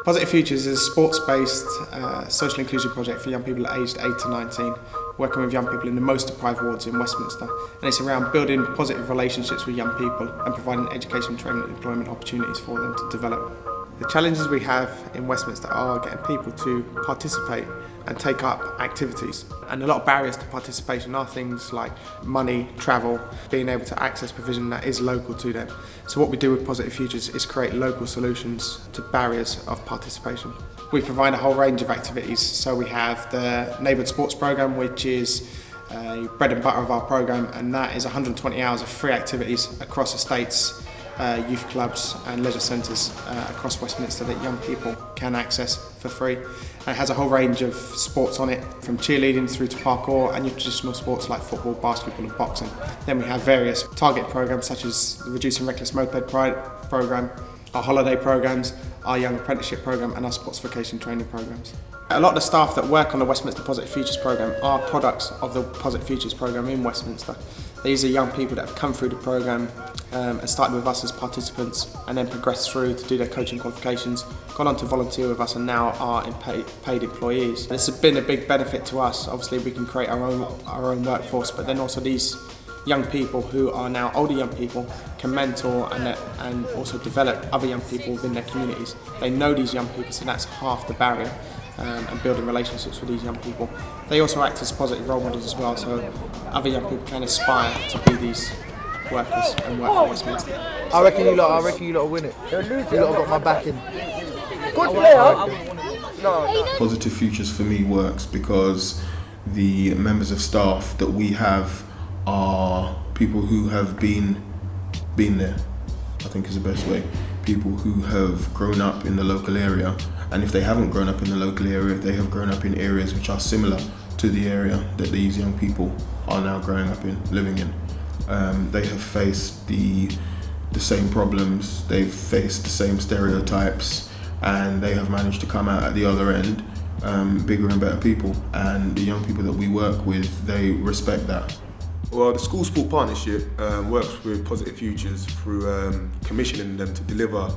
Positive Futures is a sports-based social inclusion project for young people aged 8 to 19, working with young people in the most deprived wards in Westminster. And it's around building positive relationships with young people and providing education, training and employment opportunities for them to develop. The challenges we have in Westminster are getting people to participate and take up activities. And a lot of barriers to participation are things like money, travel, being able to access provision that is local to them. So what we do with Positive Futures is create local solutions to barriers of participation. We provide a whole range of activities. So we have the Neighbourhood Sports Programme, which is bread and butter of our programme, and that is 120 hours of free activities across estates, youth clubs and leisure centres across Westminster that young people can access for free. And it has a whole range of sports on it, from cheerleading through to parkour and your traditional sports like football, basketball and boxing. Then we have various target programmes such as the Reducing Reckless Moped Pride programme, our holiday programmes, our Young Apprenticeship programme and our Sportsification training programmes. A lot of the staff that work on the Westminster Positive Futures programme are products of the Positive Futures programme in Westminster. These are young people that have come through the programme and started with us as participants and then progressed through to do their coaching qualifications, gone on to volunteer with us and now are paid employees. This has been a big benefit to us. Obviously we can create our own workforce, but then also these young people who are now older young people can mentor and also develop other young people within their communities. They know these young people, so that's half the barrier. And building relationships with these young people. They also act as positive role models as well, so other young people can aspire to be these workers and work for Westminster. I reckon you lot will win it. You lot have got my backing. Good player. Positive Futures for me works because the members of staff that we have are people who have been there, I think is the best way. People who have grown up in the local area, and if they haven't grown up in the local area, they have grown up in areas which are similar to the area that these young people are now growing up in, living in. They have faced the same problems, they've faced the same stereotypes, and they have managed to come out at the other end bigger and better people. And the young people that we work with, they respect that. Well, the School Sport Partnership works with Positive Futures through commissioning them to deliver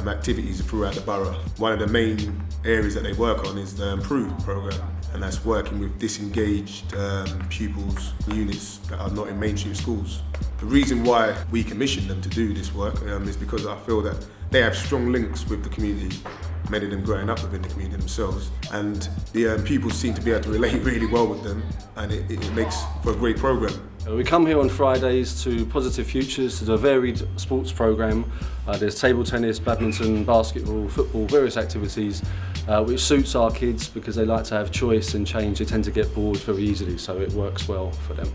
activities throughout the borough. One of the main areas that they work on is the Improve programme, and that's working with disengaged pupils, units that are not in mainstream schools. The reason why we commission them to do this work is because I feel that they have strong links with the community, many of them growing up within the community themselves, and the pupils seem to be able to relate really well with them, and it makes for a great programme. We come here on Fridays to Positive Futures to do a varied sports programme. There's table tennis, badminton, basketball, football, various activities which suits our kids because they like to have choice and change. They tend to get bored very easily, so it works well for them.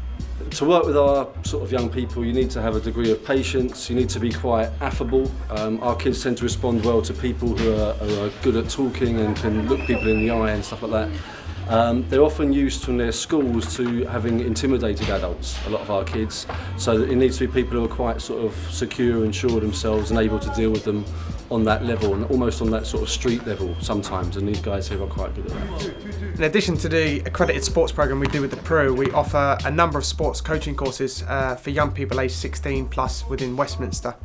To work with our sort of young people, you need to have a degree of patience, you need to be quite affable. Our kids tend to respond well to people who are good at talking and can look people in the eye and stuff like that. They're often used from their schools to having intimidated adults, a lot of our kids, so it needs to be people who are quite sort of secure and sure of themselves and able to deal with them on that level and almost on that sort of street level sometimes, and these guys here are quite good at that. In addition to the accredited sports programme we do with the PRO, we offer a number of sports coaching courses for young people aged 16 plus within Westminster.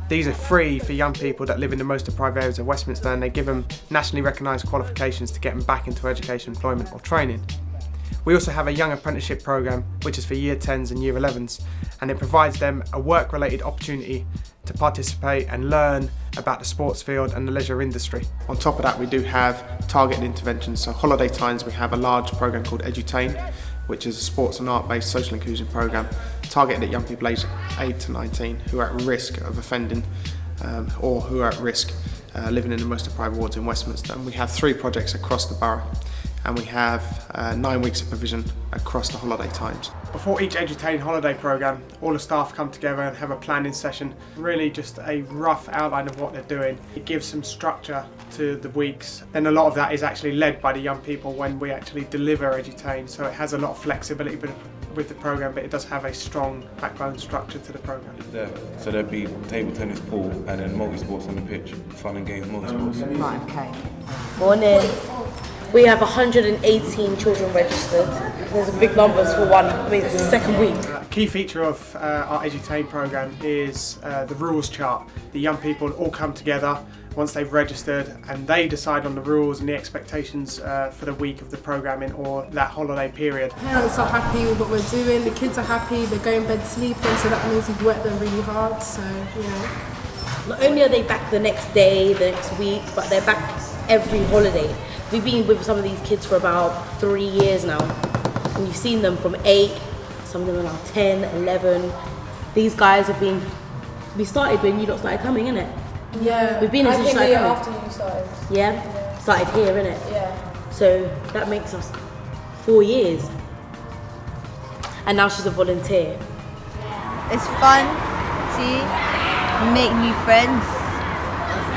These are free for young people that live in the most deprived areas of Westminster, and they give them nationally recognised qualifications to get them back into education, employment or training. We also have a Young Apprenticeship programme which is for Year 10s and Year 11s, and it provides them a work-related opportunity to participate and learn about the sports field and the leisure industry. On top of that, we do have targeted interventions. So holiday times we have a large programme called Edutain, which is a sports and art-based social inclusion programme targeted at young people aged 8 to 19 who are at risk of offending or who are at risk living in the most deprived wards in Westminster. And we have 3 projects across the borough, and we have 9 weeks of provision across the holiday times. Before each Edutain holiday programme, all the staff come together and have a planning session, really just a rough outline of what they're doing. It gives some structure to the weeks. Then a lot of that is actually led by the young people when we actually deliver Edutain, so it has a lot of flexibility with the programme, but it does have a strong backbone structure to the programme. So there'd be table tennis, pool, and then multi-sports on the pitch, fun and games, multi-sports. Right, okay. Morning. We have 118 children registered. There's big numbers for one, I mean it's the second week. key feature of our Edutain programme is the rules chart. The young people all come together once they've registered and they decide on the rules and the expectations for the week of the programming or that holiday period. Parents are happy with what we're doing, the kids are happy, they're going to bed sleeping, so that means we've worked them really hard, so you know. Not only are they back the next day, the next week, but they're back every holiday. We've been with some of these kids for about 3 years now, and you've seen them from 8, some of them are now 10, 11. These guys have been, we started when you lot started coming, innit? Yeah, We've been here since you started coming. after you started. Yeah? Started here, innit? Yeah. So that makes us 4 years. And now she's a volunteer. It's fun to make new friends.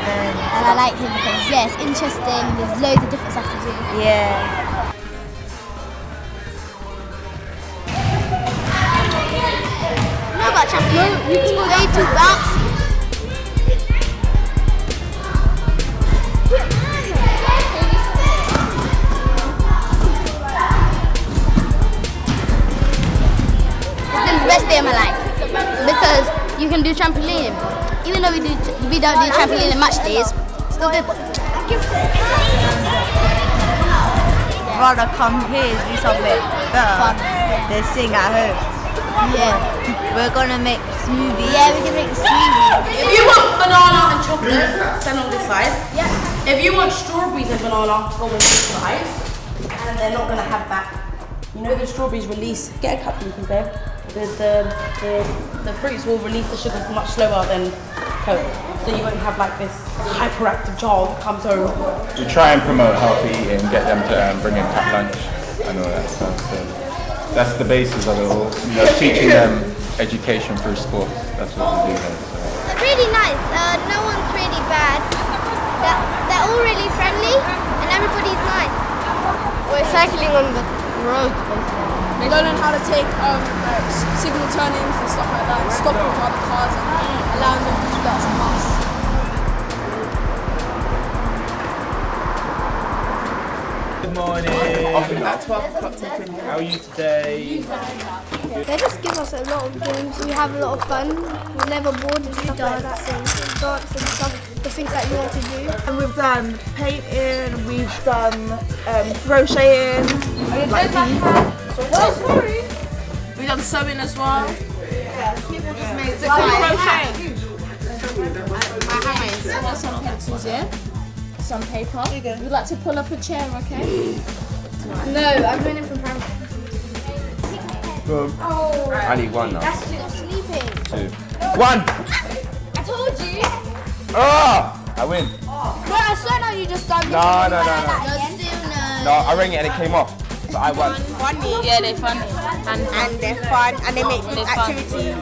And I like him because, yeah, it's interesting. There's loads of different stuff to do. Yeah. You know about trampoline? No, it's way too bouncy. It's been the best day of my life because you can do trampoline. Even though we don't do trampoline in match days, still good. Rather come here and do something better than sing at home. Yeah. We're gonna make smoothies. Yeah, we can make a smoothie. If you want banana and chocolate, stand on this side. Yeah. If you want strawberries and banana, go on this side. And they're not gonna have that. You know the strawberries release. Get a cup for you, babe. The fruits will release the sugars much slower than Coke, so you won't have like this hyperactive child that comes home. We try and promote healthy eating, get them to bring in packed lunch and all that stuff. So that's the basis of it all. You know, teaching them education through sports. That's what we do here. So. They're really nice. No one's really bad. They're all really friendly, and everybody's nice. We're cycling on the road. They learn how to take signal turn-ins and stuff like that, and stopping for other cars and allowing them to do that to pass. Good morning. At 12 o'clock taking. How are you today? They just give us a lot of games. We have a lot of fun. We're never bored and stuff like that. Dance and stuff. The things that you want to do. And we've done painting, we've done crocheting, like these. We've done sewing as well. Crocheting. Some pencils here, some paper. You'd like to pull up a chair, okay? No, I'm doing it from primary. I need one now. That's because I'm sleeping. 2. 1! I told you. Oh! I win. Bro, I swear now you just done. No. No, I rang it and it came off. So I won. Funny. Yeah, they're funny. And they're fun and they make good activities.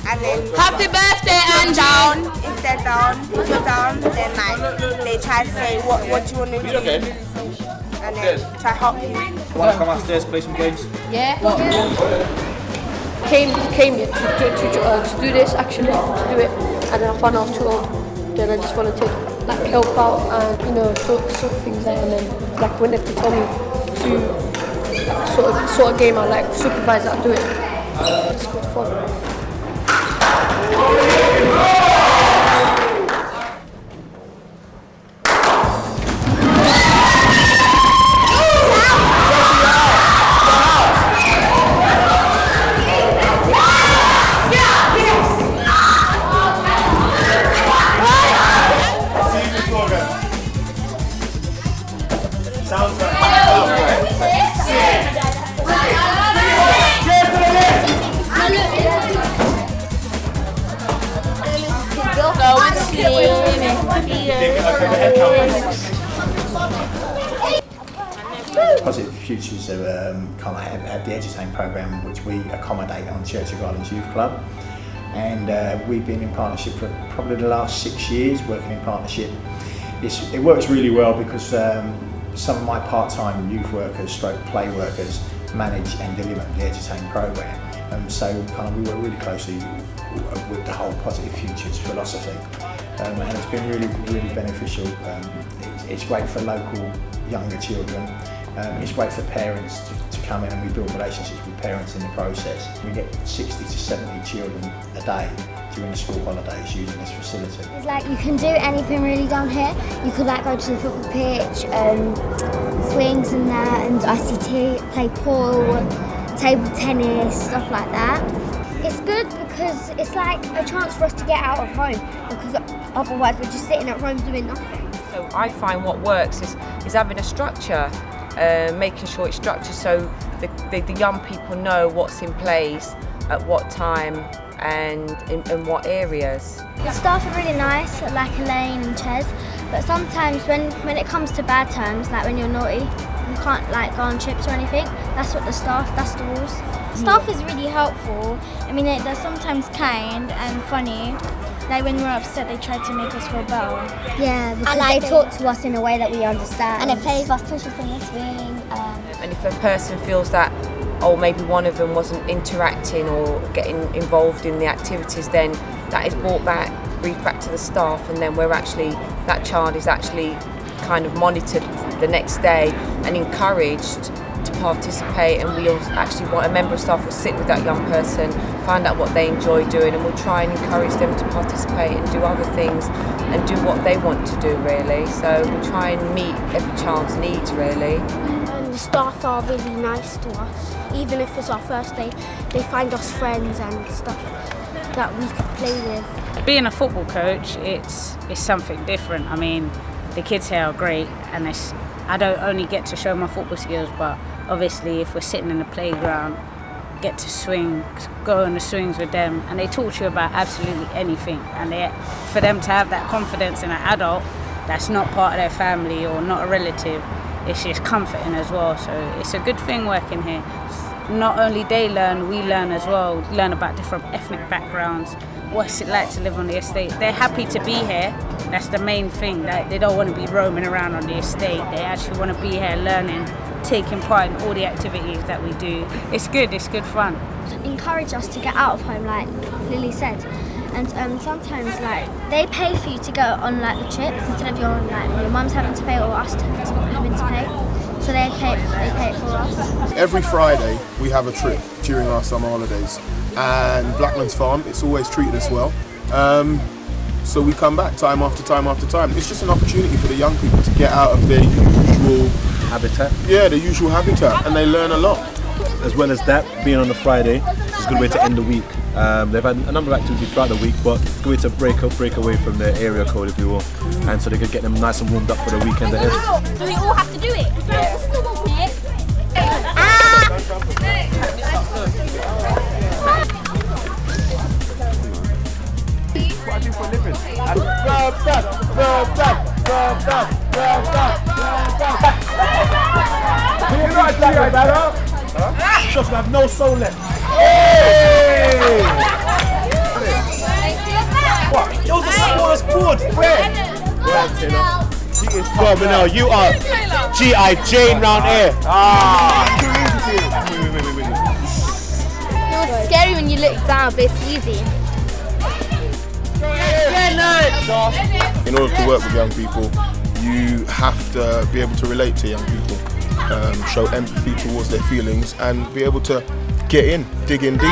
And then Happy birthday, Angie! if they're down, then like they try to say what do you want to do? Okay. And then try to help you. Want to come upstairs, play some games? Yeah. Came here to do this, actually, to do it, and then I found I was too old. Then I just volunteered, like help out and sort things out, and then like when they told me to like, sort a game out, like supervise that, do it. It's good fun. Positive Futures have the Edutain programme, which we accommodate on Church of Ireland's Youth Club, and we've been in partnership for probably the last 6 years, working in partnership. It works really well because some of my part-time youth workers, stroke play workers, manage and deliver the Edutain programme, and so we work really closely with the whole Positive Futures philosophy, and it's been really beneficial. It's great for local younger children. It's great for parents to come in and we build relationships with parents in the process. We get 60 to 70 children a day during the school holidays using this facility. It's like you can do anything really down here. You could like go to the football pitch, swings and that, and ICT, play pool, table tennis, stuff like that. It's good because it's like a chance for us to get out of home, because otherwise we're just sitting at home doing nothing. So I find what works is having a structure, making sure it's structured so the young people know what's in place at what time and in what areas. The staff are really nice, like Elaine and Ches, but sometimes when it comes to bad times, like when you're naughty, you can't like go on trips or anything. That's what that's the rules. Staff is really helpful. I mean, they're sometimes kind and funny. Like when we're upset, they try to make us feel better. Yeah, because they talk to us in a way that we understand. And they play with us, push us in the swing. And if a person feels that, oh, maybe one of them wasn't interacting or getting involved in the activities, then that is briefed back to the staff, and then that child is actually kind of monitored the next day and encouraged to participate, and we actually want a member of staff will sit with that young person, find out what they enjoy doing, and we'll try and encourage them to participate and do other things and do what they want to do, really. So we try and meet every child's needs, really. The staff are really nice to us. Even if it's our first day, they find us friends and stuff that we could play with. Being a football coach, it's something different. I mean, the kids here are great, and I don't only get to show my football skills, but obviously if we're sitting in the playground, get to swing, go on the swings with them, and they talk to you about absolutely anything. And for them to have that confidence in an adult that's not part of their family or not a relative, it's just comforting as well. So it's a good thing working here. Not only they learn, we learn as well. We learn about different ethnic backgrounds, what's it like to live on the estate. They're happy to be here. That's the main thing. That they don't want to be roaming around on the estate. They actually want to be here learning, taking part in all the activities that we do. It's good fun. Encourage us to get out of home, like Lily said. And sometimes like they pay for you to go on like the trips instead of your mum's having to pay or us having to pay. So they pay it for us. Every Friday we have a trip during our summer holidays, and Blackman's Farm, it's always treated us well. So we come back time after time after time. It's just an opportunity for the young people to get out of their usual habitat. Yeah, the usual habitat, and they learn a lot. As well as that, being on a Friday is a good way to end the week. They've had a number of activities throughout the week, but it's a good way to break away from the area code, if you will, and so they could get them nice and warmed up for the weekend ahead. So we all have to do it? Yeah. What I do for a living? Just have no soul left. Hey! What? It was the smallest board. Where? Bro, but no, you are G.I. Jane round here. It was scary when you looked down, but it's easy. In order to work with young people, you have to be able to relate to young people, show empathy towards their feelings, and be able to get in, dig in deep.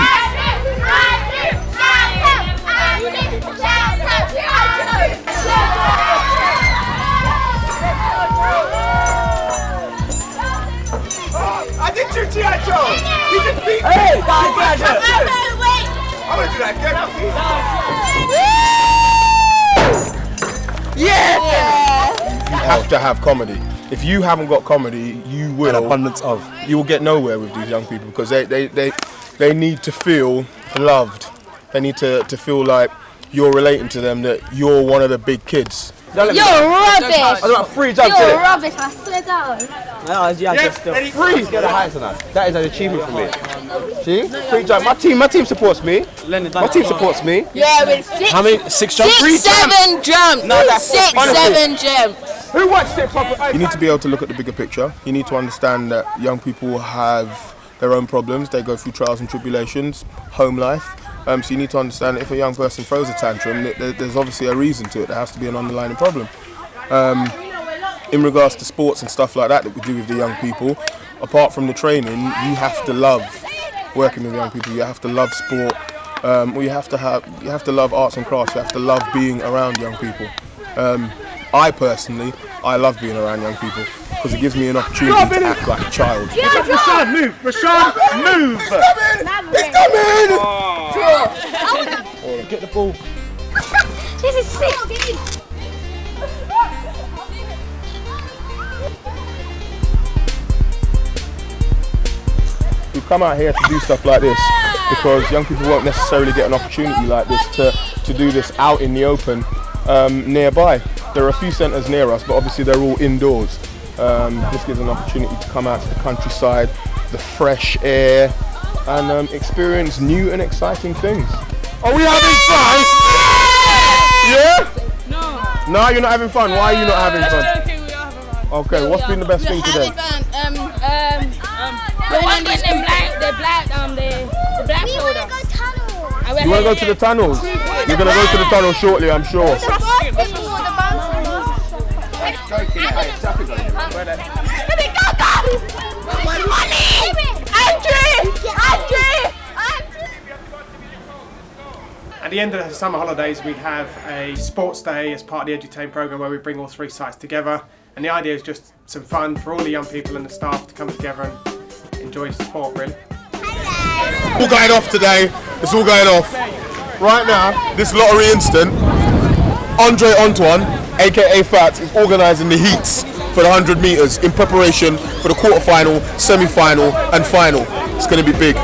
I did two G.I. Joe! You just beat me! Hey! I'm gonna do that again. Yeah! You have to have comedy. If you haven't got comedy, you will you will get nowhere with these young people, because they need to feel loved. They need to feel like you're relating to them, that you're one of the big kids. You're rubbish! I got 3 jumps in it. You're rubbish, I swear down. No, just still 3. Get a height on that. That is an achievement for me. See? 3 jumps. My team supports me. My team supports me. Yeah, with 6. How many? 6 jumps? 7 jumps. No, that's 6, 7 jumps. Who watched it properly? You need to be able to look at the bigger picture. You need to understand that young people have their own problems. They go through trials and tribulations, home life. So you need to understand that if a young person throws a tantrum, there's obviously a reason to it. There has to be an underlying problem. In regards to sports and stuff like that we do with the young people, apart from the training, you have to love working with young people. You have to love sport, or you have to love arts and crafts. You have to love being around young people. I personally love being around young people because it gives me an opportunity to act like a child. Rashad, move! Rashad, move! He's coming! Oh. Get the ball. This is sick. We come out here to do stuff like this because young people won't necessarily get an opportunity like this to do this out in the open nearby. There are a few centres near us, but obviously they're all indoors. This gives an opportunity to come out to the countryside, the fresh air, and experience new and exciting things. Are we having fun? Yeah? No, you're not having fun. Why are you not having fun? Okay, what's been the best thing today? The black soda. You want to go to the tunnels? You're going to go to the tunnel shortly, I'm sure. At the end of the summer holidays, we have a sports day as part of the Edutain programme where we bring all 3 sites together. And the idea is just some fun for all the young people and the staff to come together and enjoy sport, really. All going off today. It's all going off. Right now, this lottery instant, Andre Antoine, aka Fats, is organising the heats for the 100 metres in preparation for the quarter-final, semi-final and final. It's going to be big.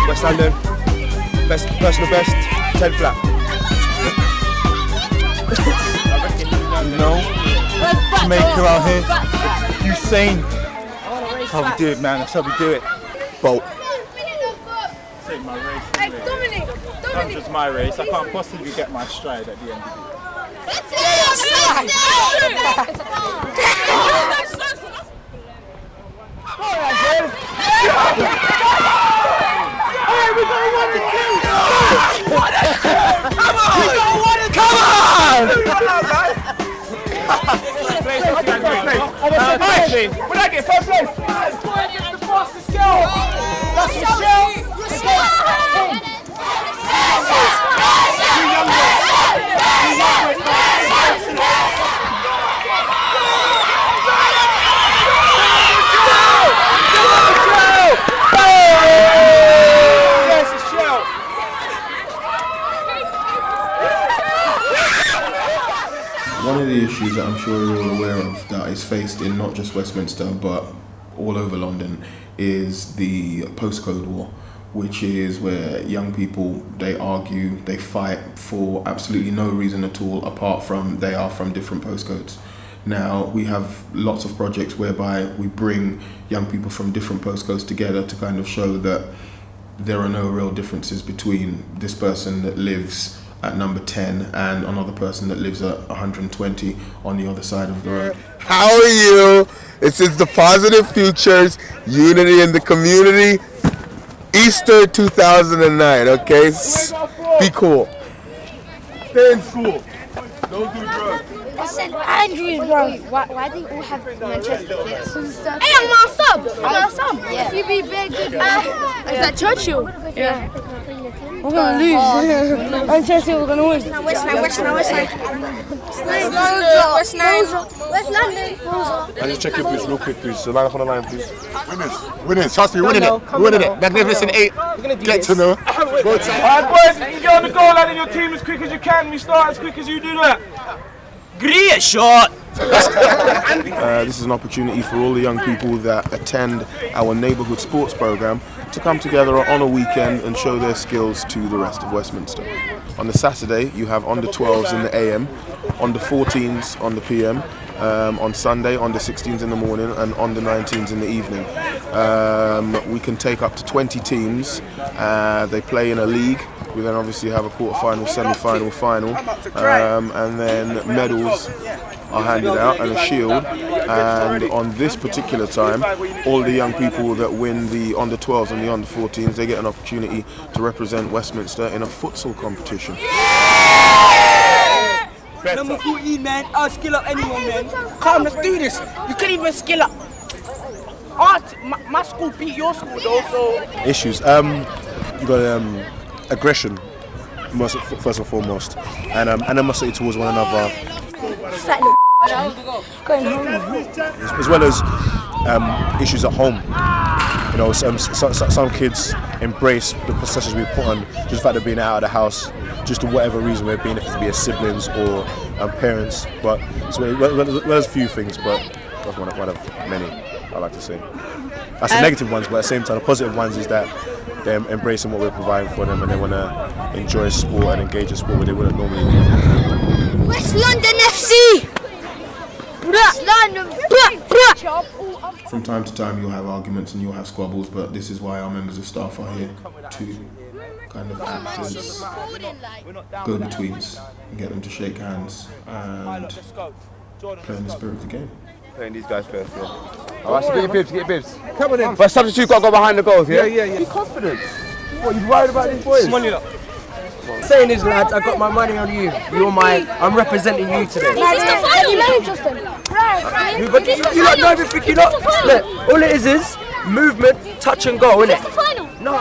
West London, best personal best, 10 flat. You know, Jamaica out here, Usain. That's how we do it, man. That's how we do it. Bolt. Take my race. That's just my race. I can't possibly get my stride at the end of When I get first place, that's the fastest girl. That's Michelle. One of the issues that I'm sure you're all aware of that is faced in not just Westminster but all over London is the postcode war, which is where young people, they argue, they fight for absolutely no reason at all apart from they are from different postcodes. Now, we have lots of projects whereby we bring young people from different postcodes together to kind of show that there are no real differences between this person that lives at number 10 and another person that lives at 120 on the other side of the road. How are you? This is the Positive Futures, Unity in the Community, Easter 2009, okay? Be cool. Stay in school. Don't do drugs. St Andrews, bro. Why do you all have Manchester kits? Hey, I'm my sub. I'm my sub. Yeah. If you be big, good. Is that Churchill? Yeah. We're gonna lose. Manchester, we're gonna win. West London. I need to check your boots real quick, please. So line up on the line, please. Winners. Trust me, winning it. Winning it. Magnificent 8. Get to know. Go to. Alright, boys, you get on the goal line in your team as quick as you can. We start as quick as you do that. Great shot! This is an opportunity for all the young people that attend our neighbourhood sports programme to come together on a weekend and show their skills to the rest of Westminster. On the Saturday, you have under 12s in the AM, under 14s on the PM, on Sunday, under 16s in the morning, and under 19s in the evening. We can take up to 20 teams. They play in a league. We then obviously have a quarter-final, semi-final, final, and then medals are handed out and a shield. And on this particular time, all the young people that win the under 12s and the under 14s, they get an opportunity to represent Westminster in a futsal competition. Number 14, man. I'll skill up anyone, man. Come, let's do this. You can't even skill up. My school beat your school, though, so... Issues. You got aggression, first and foremost, and animosity towards one another. Fat little going home. As well as issues at home. You know, some kids embrace the possessions we put on, just the fact of being out of the house, just for whatever reason we're being, if it's be as siblings or parents. But so there's a few things, but that's one of many, I like to say. That's the negative ones, but at the same time, the positive ones is that they're embracing what we're providing for them and they want to enjoy sport and engage in sport where they wouldn't normally do. West London FC! West London! From time to time you'll have arguments and you'll have squabbles, but this is why our members of staff are here to kind of act as go-betweens and get them to shake hands and play in the spirit of the game. Playing these guys first, yeah. Alright, so get your bibs. Come on in. But substitute got to go behind the goals, yeah? Yeah. Be confident. What, you worried about these boys? Money up. Saying this, lads, I got my money on you. I'm representing you today. But you lot know everything, you lot. Look, all it is movement, touch and go, innit? No.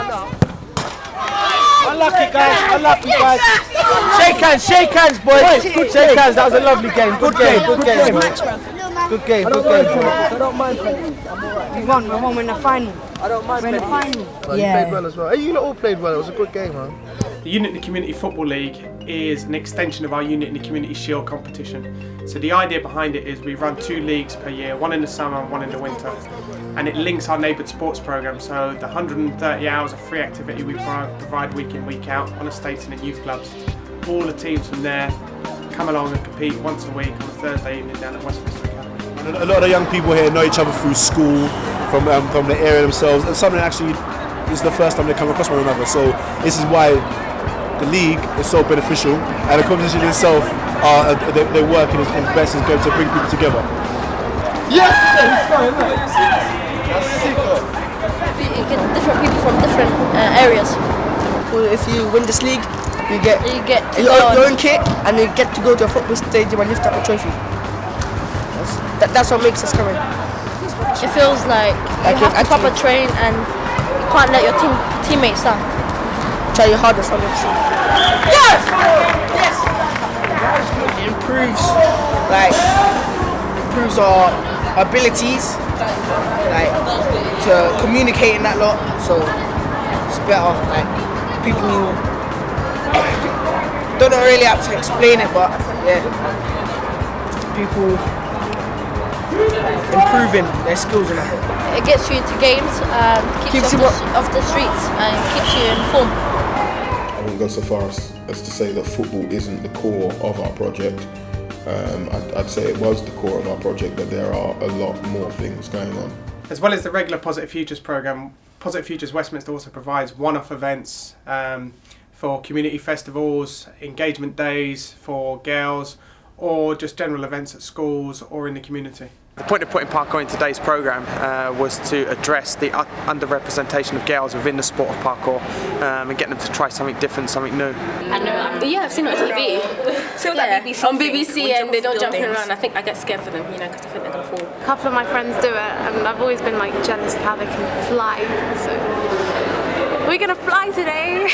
Unlucky guys. Shake hands, boys. Shake hands, that was a lovely game. Good game. Good game. I don't mind playing. We won in the final. I don't mind playing. You played well as well. Hey, you lot all played well. It was a good game, man. The Unit in the Community Football League is an extension of our Unit in the Community Shield competition. So the idea behind it is we run 2 leagues per year, one in the summer and one in the winter. And it links our neighbourhood sports programme, so the 130 hours of free activity we provide week in, week out on estates and in youth clubs. All the teams from there come along and compete once a week on a Thursday evening down at Westminster Academy. A lot of young people here know each other through school, from the area themselves, and some actually this is the first time they come across one another. So this is why the league is so beneficial, and the competition itself, they work in its best is going to bring people together. Yes! You get different people from different areas. Well, if you win this league, you get your own kit, and you get to go to a football stadium and lift up a trophy. That's what makes us coming. It feels like you have to proper train and you can't let your teammates down. Try your hardest, obviously. Yes! It improves our abilities, to communicate in that lot. So it's better. People don't really have to explain it, but yeah, people. improving their skills and that. It gets you into games, keeps you off the streets, and keeps you in form. I wouldn't go so far as to say that football isn't the core of our project. I'd say it was the core of our project, but there are a lot more things going on. As well as the regular Positive Futures programme, Positive Futures Westminster also provides one-off events for community festivals, engagement days for girls, or just general events at schools or in the community. The point of putting parkour in today's programme was to address the underrepresentation of girls within the sport of parkour and get them to try something different, something new. I know, yeah, I've seen it on TV. On BBC and they don't jump around. I think I get scared for them, because I think they're going to fall. A couple of my friends do it and I've always been jealous of how they can fly. So we're going to fly today.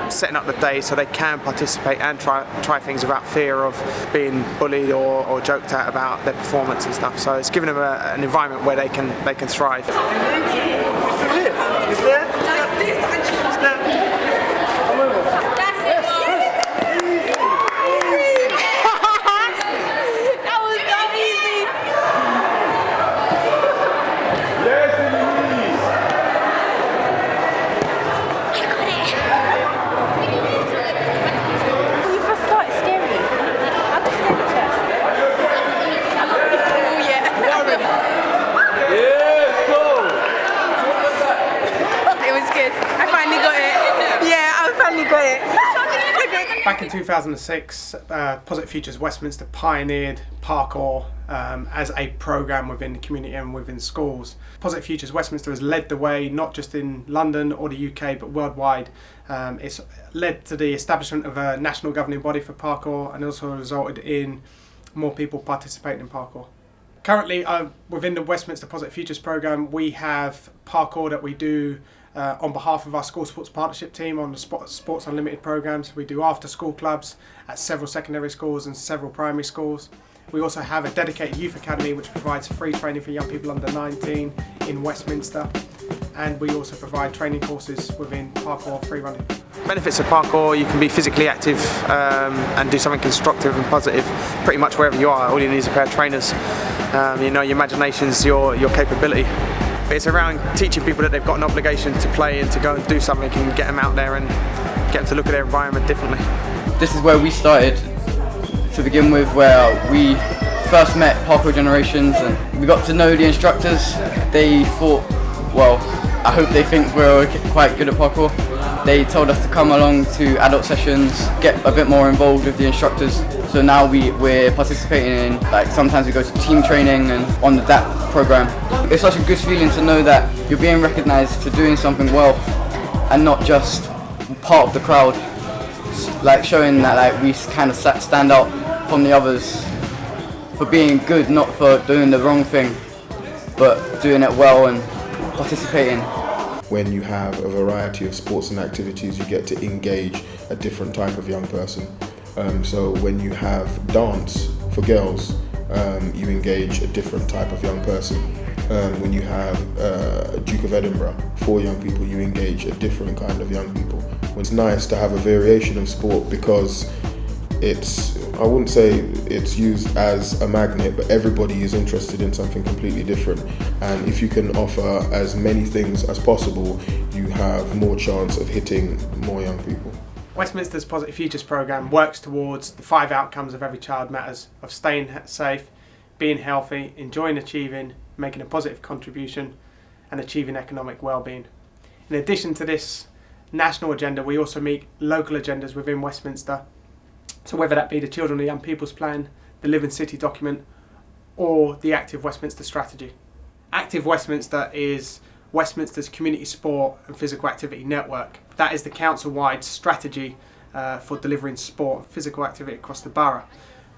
Setting up the day so they can participate and try things without fear of being bullied or joked at about their performance and stuff. So it's giving them an environment where they can thrive. It's there. It's there. Come over. Back in 2006, Positive Futures Westminster pioneered parkour as a programme within the community and within schools. Positive Futures Westminster has led the way, not just in London or the UK, but worldwide. It's led to the establishment of a national governing body for parkour and also resulted in more people participating in parkour. Currently, within the Westminster Positive Futures programme, we have parkour that we do on behalf of our school sports partnership team on the Sports Unlimited programmes. We do after school clubs at several secondary schools and several primary schools. We also have a dedicated youth academy which provides free training for young people under 19 in Westminster, and we also provide training courses within parkour free running. Benefits of parkour: you can be physically active and do something constructive and positive pretty much wherever you are. All you need is a pair of trainers. Your imagination's your capability. It's around teaching people that they've got an obligation to play and to go and do something and get them out there and get them to look at their environment differently. This is where we started to begin with, where we first met Parkour Generations and we got to know the instructors. They thought, well, I hope they think we're quite good at parkour. They told us to come along to adult sessions, get a bit more involved with the instructors. So now we're participating in, sometimes we go to team training and on the DAP program. It's such a good feeling to know that you're being recognised for doing something well and not just part of the crowd. Showing that we kind of stand out from the others for being good, not for doing the wrong thing, but doing it well and participating. When you have a variety of sports and activities, you get to engage a different type of young person. So when you have dance for girls, you engage a different type of young person. When you have Duke of Edinburgh for young people, you engage a different kind of young people. It's nice to have a variation of sport because I wouldn't say it's used as a magnet, but everybody is interested in something completely different. And if you can offer as many things as possible, you have more chance of hitting more young people. Westminster's Positive Futures programme works towards the 5 outcomes of Every Child Matters, of staying safe, being healthy, enjoying achieving, making a positive contribution, and achieving economic well-being. In addition to this national agenda, we also meet local agendas within Westminster. So whether that be the Children and Young People's Plan, the Living City document, or the Active Westminster strategy. Active Westminster is Westminster's community sport and physical activity network. That is the council-wide strategy for delivering sport and physical activity across the borough.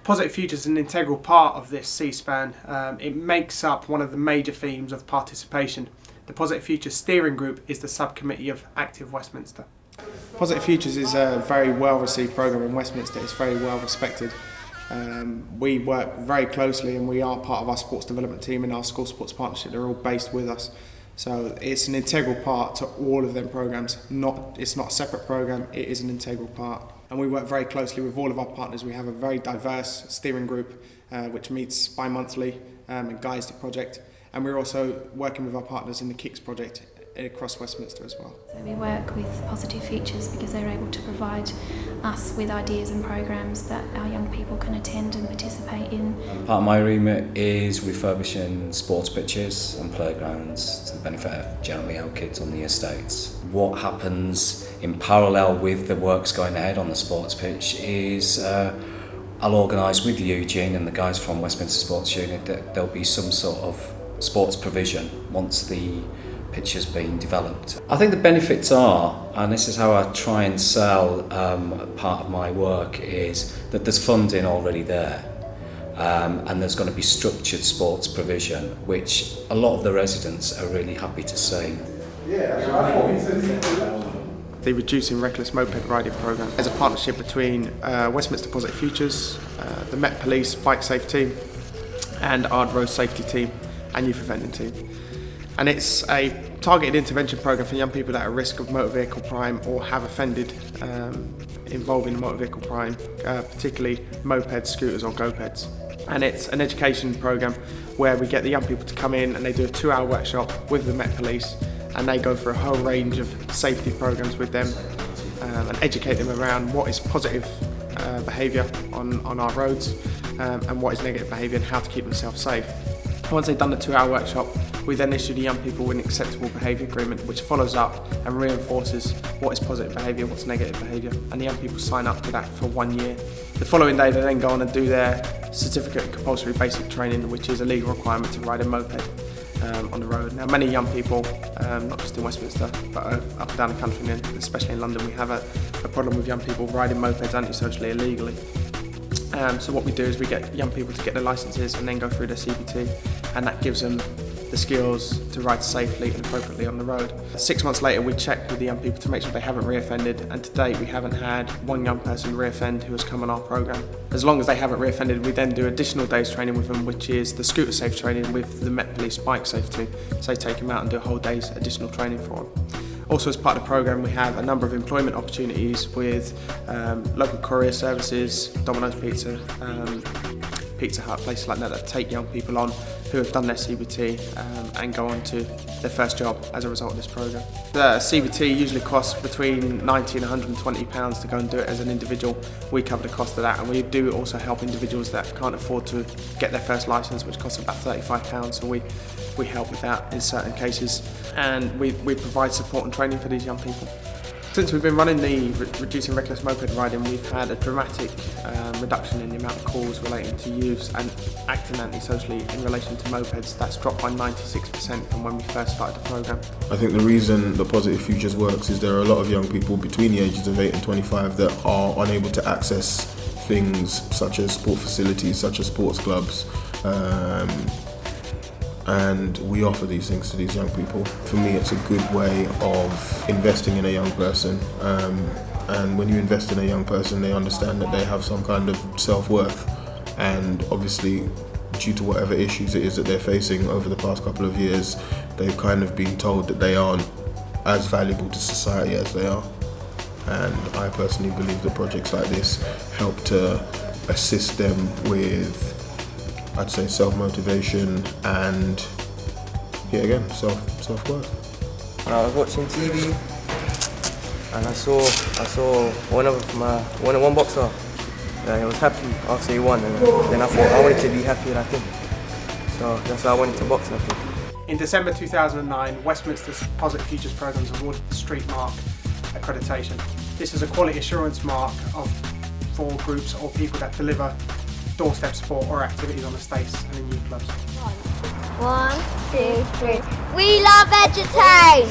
Positive Futures is an integral part of this C-SPAN. It makes up one of the major themes of participation. The Positive Futures Steering Group is the subcommittee of Active Westminster. Positive Futures is a very well received programme in Westminster. It's very well respected. We work very closely and we are part of our sports development team and our school sports partnership. They're all based with us. So it's an integral part to all of them programmes. It's not a separate programme, it is an integral part. And we work very closely with all of our partners. We have a very diverse steering group which meets bi-monthly and guides the project. And we're also working with our partners in the KICS project across Westminster as well. So we work with Positive Futures because they're able to provide us with ideas and programs that our young people can attend and participate in. Part of my remit is refurbishing sports pitches and playgrounds to the benefit of generally our kids on the estates. What happens in parallel with the works going ahead on the sports pitch is I'll organise with Eugene and the guys from Westminster Sports Unit that there'll be some sort of sports provision once the pitch has been developed. I think the benefits are, and this is how I try and sell part of my work, is that there's funding already there, and there's going to be structured sports provision, which a lot of the residents are really happy to see. The Reducing Reckless Moped Riding Programme is a partnership between Westminster Positive Futures, the Met Police Bike Safe Team, and Ard Road Safety Team and Youth Offending Team. And it's a targeted intervention programme for young people that are at risk of motor vehicle crime or have offended involving motor vehicle crime, particularly mopeds, scooters or go-peds. And it's an education programme where we get the young people to come in and they do a 2-hour workshop with the Met Police, and they go through a whole range of safety programmes with them and educate them around what is positive behaviour on our roads and what is negative behaviour and how to keep themselves safe. Once they've done the 2-hour workshop, we then issue the young people with an acceptable behaviour agreement which follows up and reinforces what is positive behaviour, what's negative behaviour, and the young people sign up to that for 1 year. The following day they then go on and do their certificate in compulsory basic training, which is a legal requirement to ride a moped on the road. Now many young people, not just in Westminster but up and down the country and especially in London, we have a problem with young people riding mopeds antisocially illegally. So what we do is we get young people to get their licences and then go through their CBT, and that gives them the skills to ride safely and appropriately on the road. 6 months later we check with the young people to make sure they haven't reoffended, and to date we haven't had one young person reoffend who has come on our programme. As long as they haven't reoffended, we then do additional days training with them, which is the scooter safe training with the Met Police Bike Safety. So take them out and do a whole day's additional training for them. Also, as part of the programme, we have a number of employment opportunities with local courier services, Domino's Pizza, Pizza Hut, places like that take young people on who have done their CBT and go on to their first job as a result of this programme. The CBT usually costs between £90 and £120 to go and do it as an individual. We cover the cost of that, and we do also help individuals that can't afford to get their first licence, which costs about £35, so we help with that in certain cases, and we provide support and training for these young people. Since we've been running the Reducing Reckless Moped Riding, we've had a dramatic reduction in the amount of calls relating to youths and acting antisocially in relation to mopeds. That's dropped by 96% from when we first started the programme. I think the reason the Positive Futures works is there are a lot of young people between the ages of 8 and 25 that are unable to access things such as sport facilities, such as sports clubs, and we offer these things to these young people. For me, it's a good way of investing in a young person, and when you invest in a young person, they understand that they have some kind of self-worth, and obviously due to whatever issues it is that they're facing over the past couple of years, they've kind of been told that they aren't as valuable to society as they are. And I personally believe that projects like this help to assist them with, I'd say, self-motivation and, yeah, again, self-worth. I was watching TV and I saw one boxer. He was happy after he won, and then I thought I wanted to be happy like him. So that's why I went into boxing, I think. In December 2009, Westminster's Positive Futures programme was awarded the Street Mark accreditation. This is a quality assurance mark for groups or people that deliver doorstep sport or activities on estates and in youth clubs. 1, 2, 3. We love Edutain!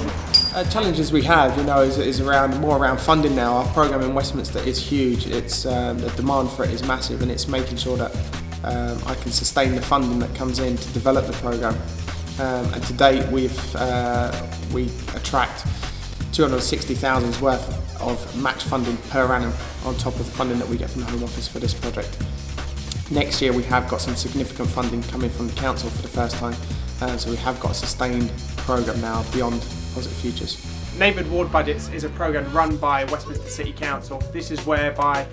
Challenges we have, is more around funding now. Our programme in Westminster is huge. It's the demand for it is massive, and it's making sure that I can sustain the funding that comes in to develop the programme. And to date, we attract £260,000 worth of match funding per annum on top of the funding that we get from the Home Office for this project. Next year we have got some significant funding coming from the council for the first time, so we have got a sustained programme now beyond Positive Futures. Neighbourhood Ward Budgets is a programme run by Westminster City Council. This is whereby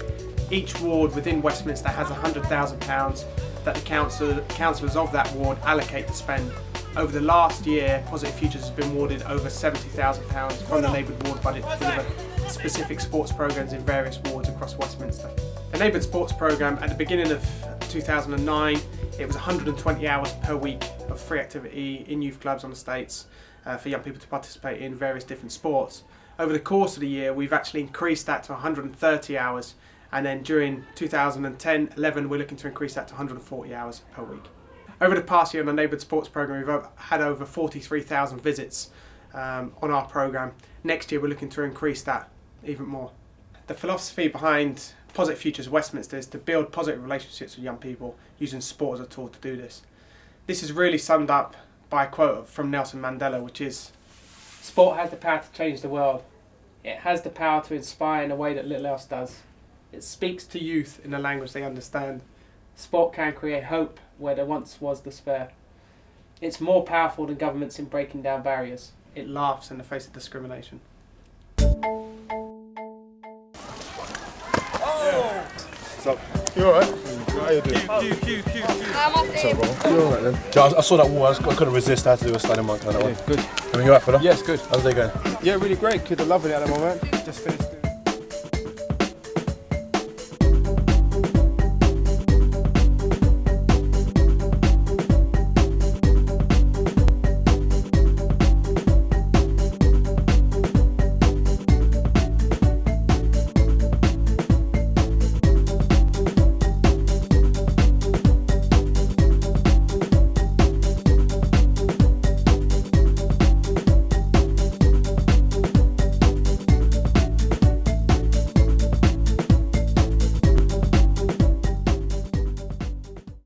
each ward within Westminster has £100,000 that the councillors of that ward allocate to spend. Over the last year, Positive Futures has been awarded over £70,000 from the neighbourhood ward budget to deliver specific sports programmes in various wards across Westminster. The neighbourhood sports programme at the beginning of 2009, it was 120 hours per week of free activity in youth clubs on estates for young people to participate in various different sports. Over the course of the year, we've actually increased that to 130 hours, and then during 2010-11, we're looking to increase that to 140 hours per week. Over the past year on the neighbourhood sports programme, we've had over 43,000 visits on our programme. Next year, we're looking to increase that even more. The philosophy behind Positive Futures Westminster is to build positive relationships with young people using sport as a tool to do this. This is really summed up by a quote from Nelson Mandela, which is, "Sport has the power to change the world. It has the power to inspire in a way that little else does. It speaks to youth in a language they understand. Sport can create hope where there once was despair. It's more powerful than governments in breaking down barriers. It laughs in the face of discrimination." What's up? You alright? How you doing? What's up, bro? You alright then? So I saw that wall, I couldn't resist, I had to do a sliding monk on that one. Good. I mean, you alright, fella? Yes, good. How's they going? Yeah, really great. Kids are loving it at the moment. Just finished.